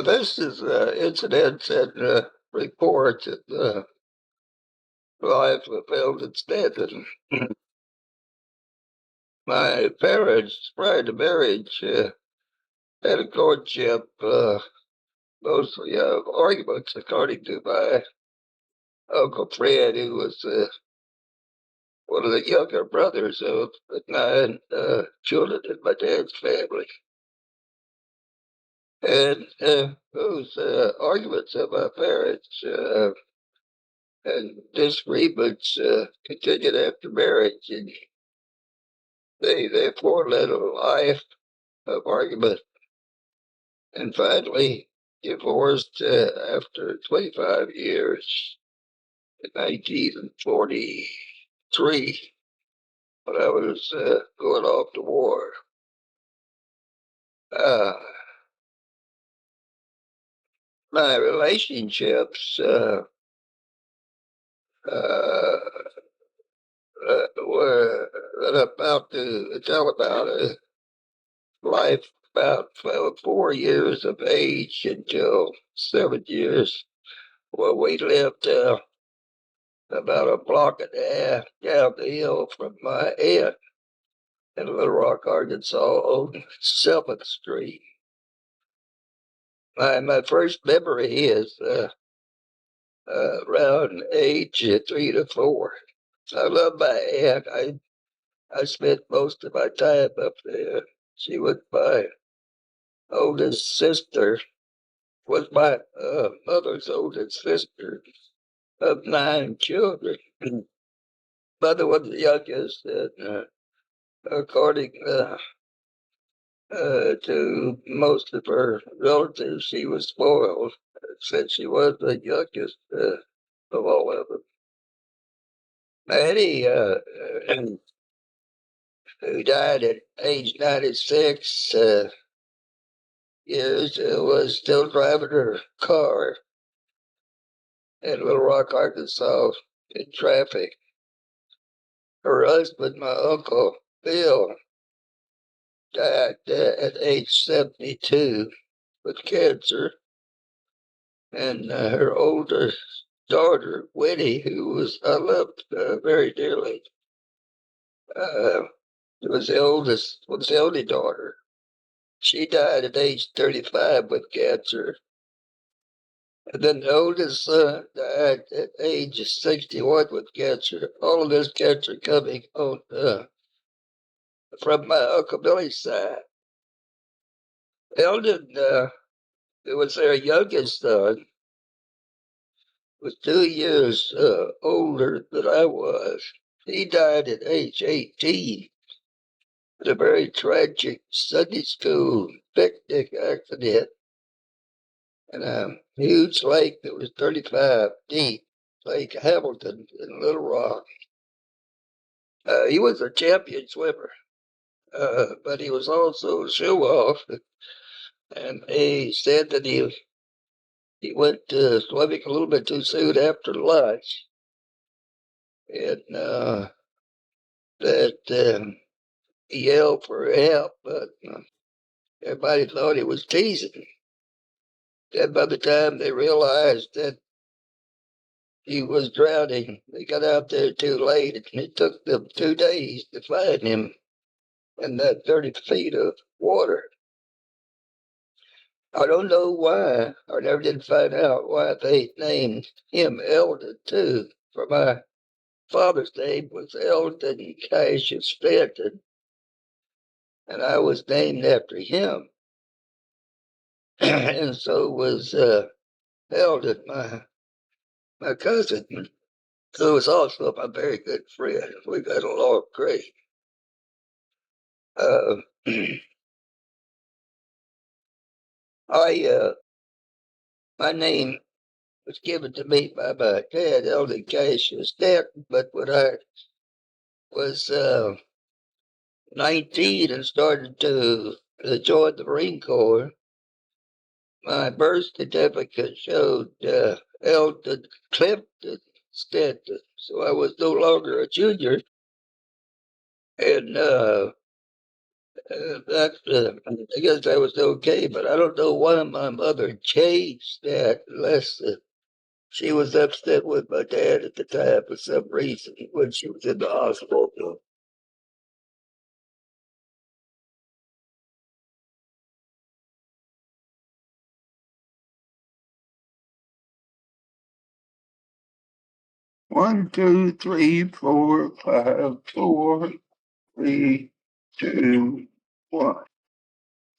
This is incidents and reports of the life of Eldon Stanton. My parents, prior to marriage, had a courtship, mostly of arguments, according to my Uncle Fred, who was one of the younger brothers of the nine children in my dad's family. And those arguments of my parents and disagreements continued after marriage, and they therefore led a life of argument and finally divorced after 25 years in 1943 when I was going off to war. Uh, my relationships uh, were that I'm about to tell about life about 4 years of age until 7 years. Well, we lived about a block and a half down the hill from my aunt in Little Rock, Arkansas, on 7th Street. My first memory is around age 3 to 4. I love my aunt. I spent most of my time up there. She was my oldest sister, was my mother's oldest sister of 9 children. Mother was the youngest, and according to most of her relatives, she was spoiled since she was the youngest of all of them. Maddie, who died at age 96 years, was still driving her car in Little Rock, Arkansas, in traffic. Her husband, my uncle Bill, died at age 72 with cancer, and her oldest daughter, Winnie, who I loved very dearly, was the only daughter. She died at age 35 with cancer. And then the oldest son died at age 61 with cancer. All of this cancer coming on from my Uncle Billy's side. Eldon, who was their youngest son, was 2 years older than I was. He died at age 18 in a very tragic Sunday school picnic accident in a huge lake that was 35 deep, Lake Hamilton in Little Rock. He was a champion swimmer, but he was also a show off. And he said that he went swimming a little bit too soon after lunch, and that he yelled for help, but everybody thought he was teasing. Then by the time they realized that he was drowning, they got out there too late, and it took them 2 days to find him in that 30 feet of water. I don't know why, I never did find out why they named him Eldon too, for my father's name was Eldon Cassius Stanton, and I was named after him. And so was Eldon, my cousin, who was also my very good friend. We got along great. Uh, I my name was given to me by my dad, Eldon Cassius Stanton, but when I was 19 and started to join the Marine Corps, my birth certificate showed Eldon Clifton Stanton, so I was no longer a junior. And I guess that was okay, but I don't know why my mother changed that unless she was upset with my dad at the time for some reason when she was in the hospital. 1, 2, 3, 4, 5, 4, 3, 2, 1.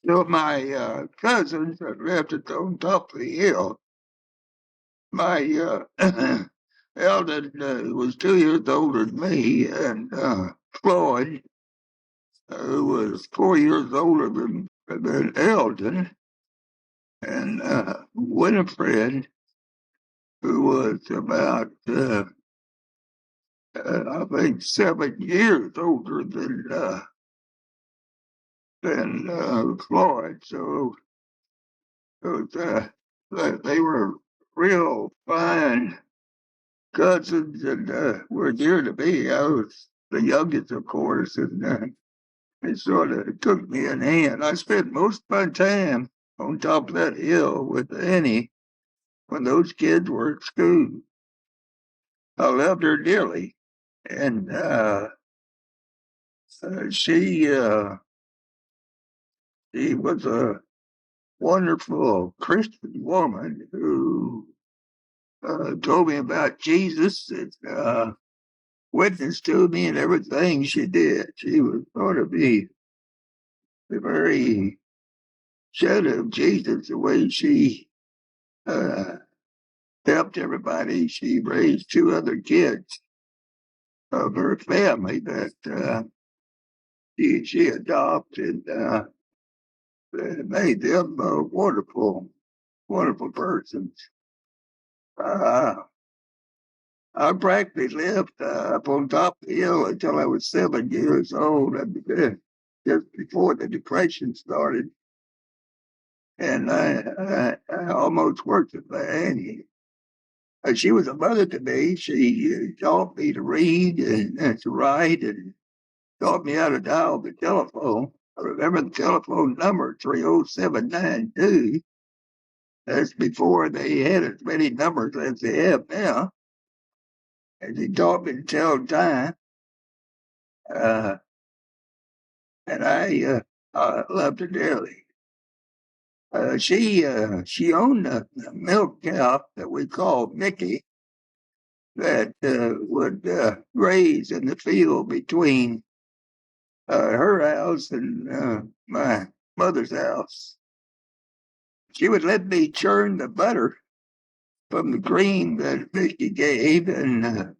So my cousins that lived at on top of the hill, my Eldon was 2 years older than me, and Floyd, who was 4 years older than Eldon, and Winifred, who was about, I think, 7 years older than Floyd. So it was, they were real fine cousins and were dear to me. I was the youngest, of course, and they sort of took me in hand. I spent most of my time on top of that hill with Annie when those kids were at school. I loved her dearly, and she she was a wonderful Christian woman who told me about Jesus and witnessed to me in everything she did. She was thought to be a very shadow of Jesus, the way she uh, helped everybody. She raised 2 other kids of her family that she adopted, made them wonderful, wonderful persons. Uh, I practically lived up on top of the hill until I was 7 years old, just before the Depression started. And I almost worked with my Annie. She was a mother to me. She taught me to read and to write and taught me how to dial the telephone. I remember the telephone number 30792. That's before they had as many numbers as they have now. And she taught me to tell time. Uh, and I loved her dearly. She owned a milk cow that we called Mickey that would graze in the field between her house and my mother's house. She would let me churn the butter from the cream that Mickey gave, and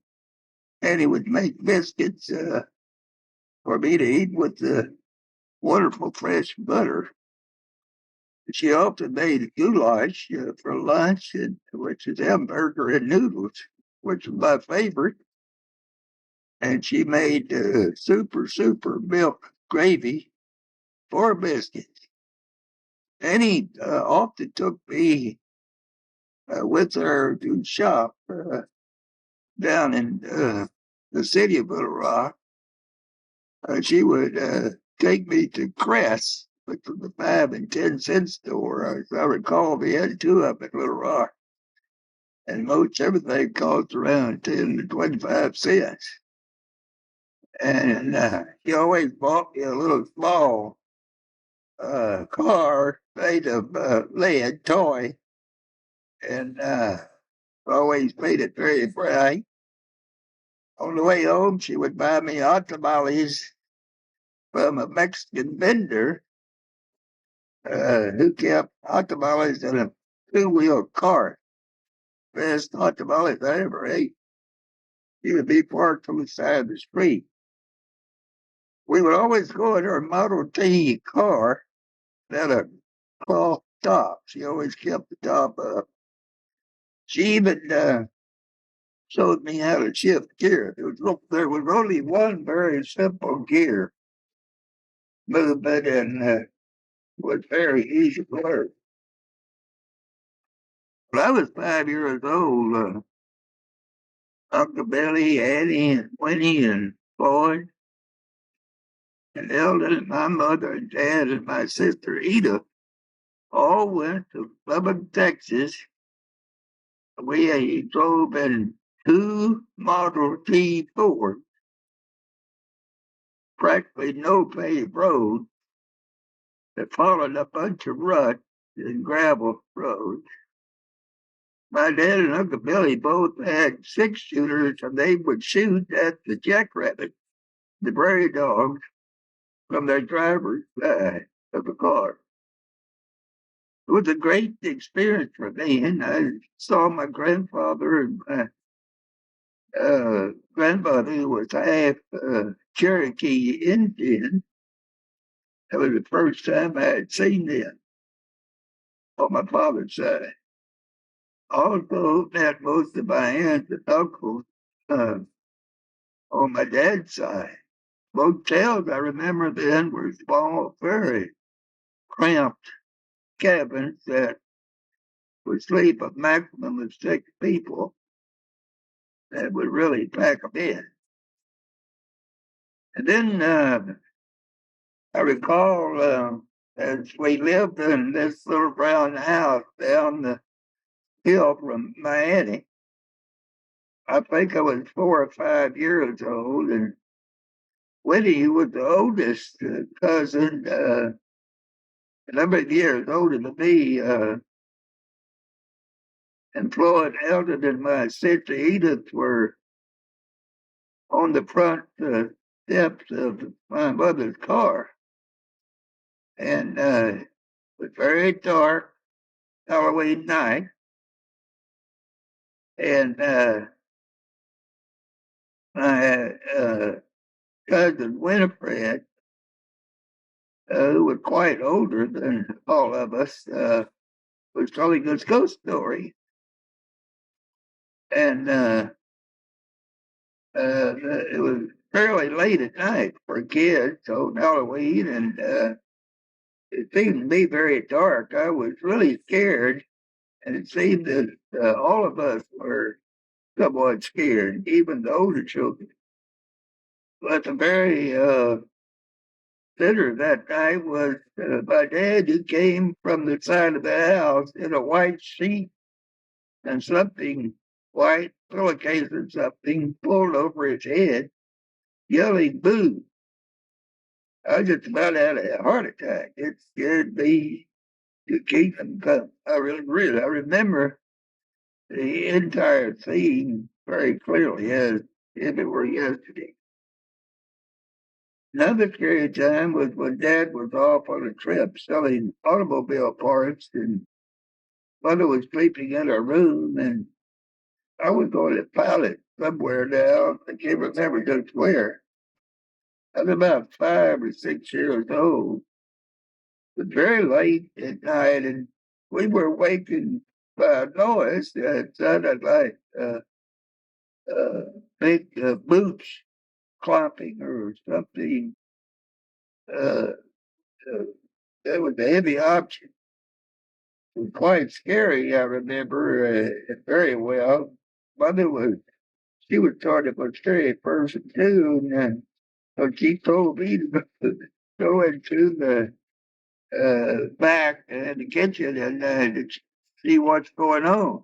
he would make biscuits for me to eat with the wonderful fresh butter. She often made goulash for lunch, which is hamburger and noodles, which was my favorite. And she made super milk gravy for biscuits. Annie often took me with her to shop down in the city of Little Rock. She would take me to Cress, which was the 5 and 10 cent store. As I recall, we had 2 of them in Little Rock. And most everything cost around 10 to 25 cents. And he always bought me a little small car made of lead toy, and always made it very bright. On the way home, she would buy me hot tamales from a Mexican vendor who kept hot tamales in a 2-wheel cart. Best hot tamales I ever ate. He would be parked on the side of the street. We would always go in her Model T car that had a cloth top. She always kept the top up. She even showed me how to shift gear. There was only one very simple gear movement, and was very easy to learn. When I was 5 years old, Uncle Billy, Annie, and Winnie, and Floyd, And Eldon and my mother and dad and my sister Ida all went to Lubbock, Texas. We drove in two Model T Fords, practically no paved road that followed a bunch of rut and gravel roads. My dad and Uncle Billy both had six shooters, and they would shoot at the jackrabbit, the prairie dogs, from their driver's side of the car. It was a great experience for me, and I saw my grandfather and my grandmother, who was half Cherokee Indian. That was the first time I had seen them on my father's side. Also met most of my aunts and uncles uh, on my dad's side. Motels I remember then were small, very cramped cabins that would sleep a maximum of six people that would really pack them in. And then I recall as we lived in this little brown house down the hill from Miami. I think I was 4 or 5 years old, and Winnie, who was the oldest cousin, a number of years older than me, and Floyd, Eldon, and my sister Edith were on the front steps of my mother's car. And it was very dark Halloween night. And my cousin Winifred, who was quite older than all of us, was telling us ghost story. And it was fairly late at night for kids on Halloween, and it seemed to be very dark. I was really scared, and it seemed that all of us were somewhat scared, even the older children. But the very center that night was my dad, who came from the side of the house in a white sheet and something white, pillowcase or something, pulled over his head, yelling boo. I just about had a heart attack. It scared me to keep them come. I remember the entire scene very clearly as if it were yesterday. Another scary time was when Dad was off on a trip selling automobile parts, and Mother was sleeping in her room, and I was going to pilot somewhere now. I can't remember just where. I was about 5 or 6 years old. It was very late at night, and we were wakened by a noise that sounded like uh, big boots clomping or something. Uh, that was a heavy object. It was quite scary, I remember very well. Mother was, she was sort of a scary person too, and so she told me to go into the back in the kitchen and to see what's going on.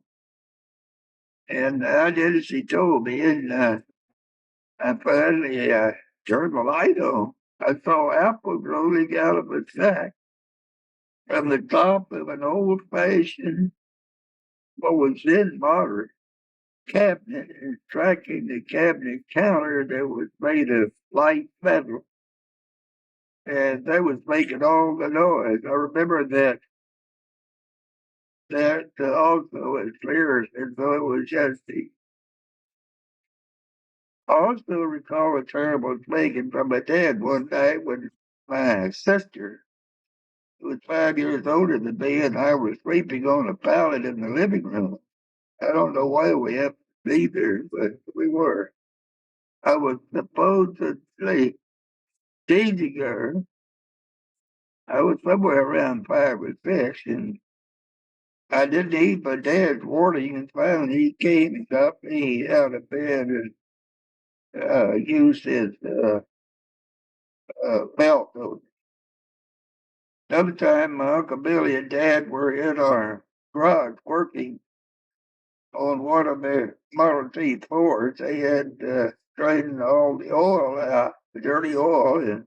And I did as she told me, and I finally turned the light on. I saw apples rolling out of a sack from the top of an old-fashioned, what was then modern, cabinet, and tracking the cabinet counter that was made of light metal. And that was making all the noise. I remember that also as clear as though it was yesterday. I also recall a terrible thing from my dad one night when my sister, who was 5 years older than me, and I were sleeping on a pallet in the living room. I don't know why we happened to be there, but we were. I was supposed to sleep, teasing her. I was somewhere around 5 or 6, and I didn't heed my dad's warning, and finally he came and got me out of bed and used his belt. Another time, my Uncle Billy and Dad were in our garage working on one of their Model T Fords. They had drained all the oil out, the dirty oil, and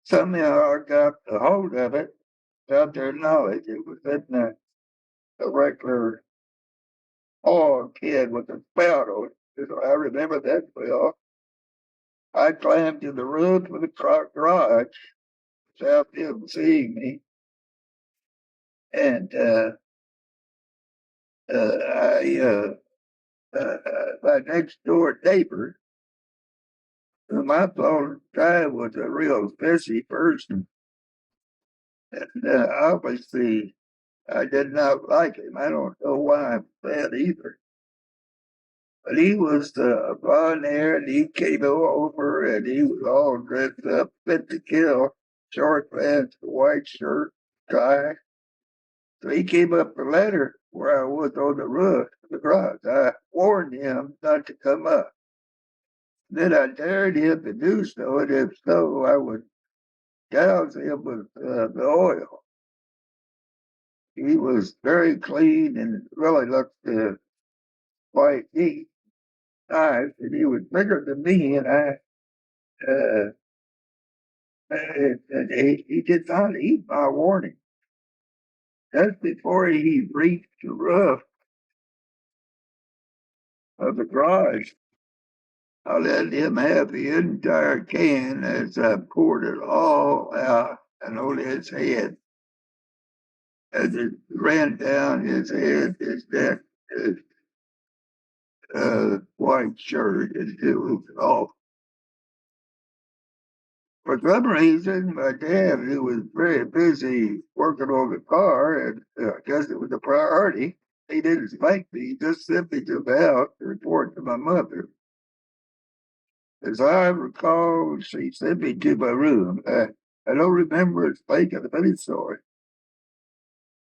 somehow I got a hold of it without their knowledge. It was in a regular oil kid with a spout on it. So I remember that well. I climbed to the roof of the garage without them seeing me, and my next door neighbor, whom I thought at the time was a real fishy person, and obviously I did not like him. I don't know why I'm bad either. But he was blonde hair, and he came over, and he was all dressed up, fit to kill, short pants, white shirt, tie. So he came up the ladder where I was on the roof of the garage. I warned him not to come up. Then I dared him to do so, and if so, I would douse him with the oil. He was very clean and really looked quite neat, nice, and he was bigger than me, and uh, he did not heed my warning. Just before he reached the roof of the garage, I let him have the entire can as I poured it all out and on his head. As it ran down his head, his neck, his white shirt, and it was all. For some reason, my dad, who was very busy working on the car, and I guess it was a priority, he didn't spank me, he just sent me to the house to report to my mother. As I recall, she sent me to my room. I don't remember it spanking of any sort.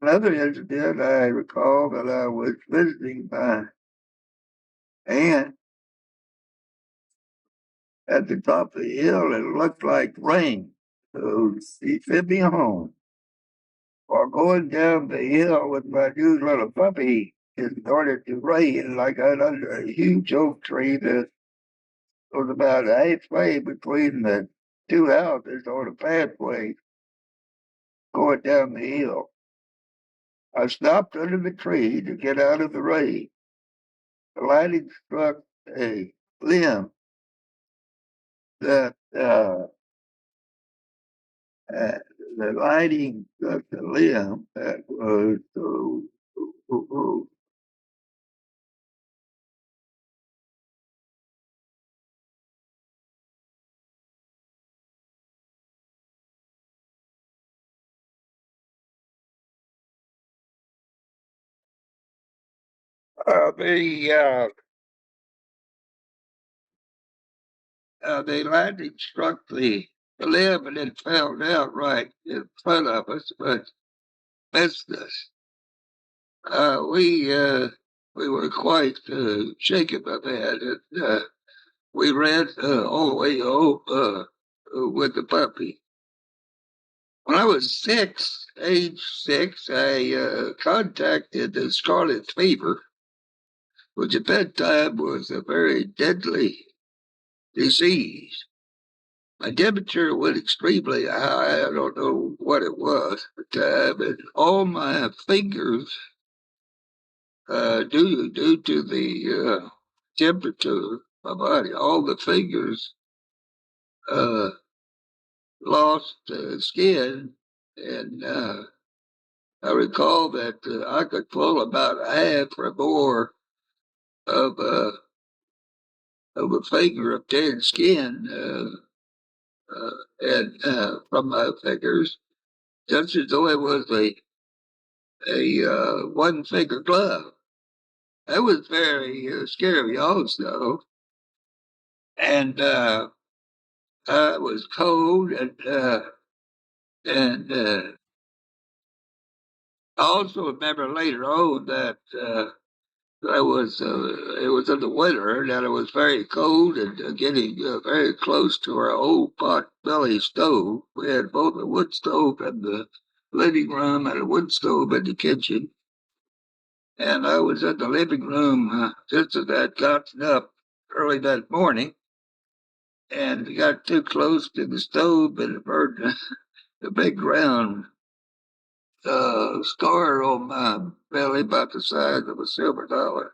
Another incident, I recall that I was visiting my aunt at the top of the hill, and it looked like rain. So she sent me home. Or going down the hill with my new little puppy, it started to rain, and I got under a huge oak tree that was about halfway between the two houses on a pathway going down the hill. I stopped under the tree to get out of the rain. The lightning struck a limb that uh, the lighting struck the limb that was the lightning struck the limb and it fell down right in front of us, but missed us. We were quite shaken by that, and we ran all the way home with the puppy. When I was age six, I contacted the scarlet fever, which at that time was a very deadly disease. My temperature went extremely high. I don't know what it was at the time, and all my fingers, due to the temperature of my body, all the fingers uh, lost skin, and I recall that I could pull about half or more of a finger of dead skin, and from my fingers, just as though it was a one finger glove. That was very scary, also, and I was cold, and I also remember later on that. It was in the winter, and it was very cold and getting very close to our old pot belly stove. We had both a wood stove in the living room and a wood stove in the kitchen. And I was in the living room just as I'd gotten up early that morning and got too close to the stove and burned a big round scar on my belly about the size of a silver dollar.